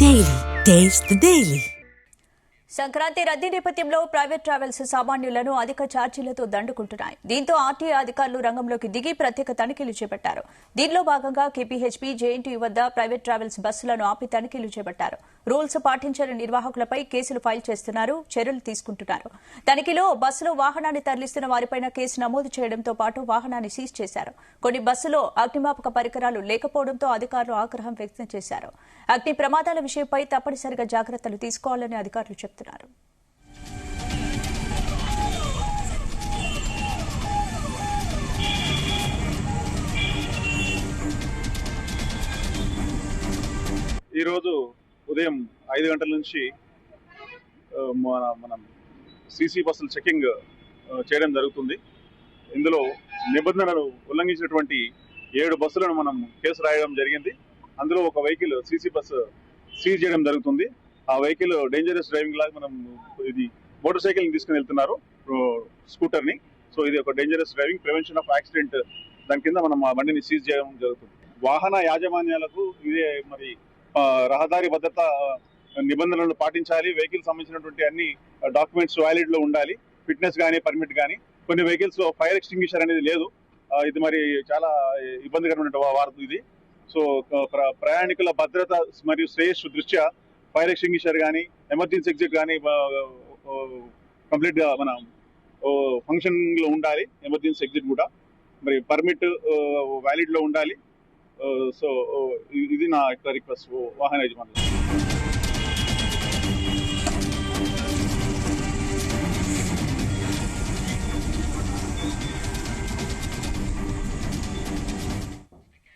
Daily. Taste the Daily. Sankranti రద్దీ నేపథ్యంలో private travels సామాన్యులను అధిక ఛార్జీలతో దండుకుంటున్నాయి. దీంతో ఆర్టీఏ అధికారులు రంగంలోకి దిగి ప్రత్యేక తనిఖీలు చేపట్టారు. దీనిలో భాగంగా కేపీహెచ్పీ జేఎన్టీయూ వద్ద ప్రైవేట్ ట్రావెల్స్ బస్సులను ఆపి తనిఖీలు చేపట్టారు. రూల్స్ పాటించని నిర్వాహకులపై కేసులు ఫైల్ చేస్తున్నారు, చర్యలు తీసుకుంటున్నారు. తనిఖీలో బస్సులో వాహనాన్ని తరలిస్తున్న వారిపైన కేసు నమోదు చేయడంతో పాటు వాహనాన్ని సీజ్ చేశారు. కొన్ని బస్సులో అగ్నిమాపక పరికరాలు లేకపోవడంతో అధికారులు ఆగ్రహం వ్యక్తం చేశారు. అగ్ని ప్రమాదాల విషయంపై తప్పనిసరిగా జాగ్రత్తలు తీసుకోవాలని అధికారులు చెబుతున్నారు. ఈ రోజు ఉదయం 5 గంటల నుంచి మనం సీసీ బస్సులు చెకింగ్ చేయడం జరుగుతుంది. ఇందులో నిబంధనలు ఉల్లంఘించినటువంటి 7 బస్సులను మనం కేసు రాయడం జరిగింది. అందులో ఒక వెహికల్ సీసీ బస్సు సీజ్ చేయడం జరుగుతుంది. ఆ వెహికల్ డేంజరస్ డ్రైవింగ్ లాగా మనం ఇది మోటార్ సైకిల్ తీసుకుని వెళ్తున్నారు, స్కూటర్ ని. సో ఇది ఒక dangerous driving, prevention of accident దాని కింద మనం ఆ బండిని సీజ్ చేయడం జరుగుతుంది. వాహన యాజమాన్యాలకు ఇదే మరి రహదారి భద్రత నిబంధనలు పాటించాలి. వెహికల్ సంబంధించినటువంటి అన్ని డాక్యుమెంట్స్ వ్యాలిడ్ లో ఉండాలి, ఫిట్నెస్ కానీ పర్మిట్ కానీ. కొన్ని వెహికల్స్ లో ఫైర్ ఎక్స్టింగ్విషర్ అనేది లేదు. ఇది మరి చాలా ఇబ్బందికరమైన వార్త ఇది. సో ప్రయాణికుల భద్రత మరియు శ్రేయస్సు దృష్ట్యా ఫైర్ ఎక్స్టింగ్విషర్ కానీ ఎమర్జెన్సీ ఎగ్జిట్ కానీ కంప్లీట్ గా మన ఫంక్షన్ లో ఉండాలి. ఎమర్జెన్సీ ఎగ్జిట్ కూడా మరి పర్మిట్ వ్యాలిడ్ లో ఉండాలి. సో ఇది నా యొక్క రిక్వెస్ట్ వాహన యజమానులు.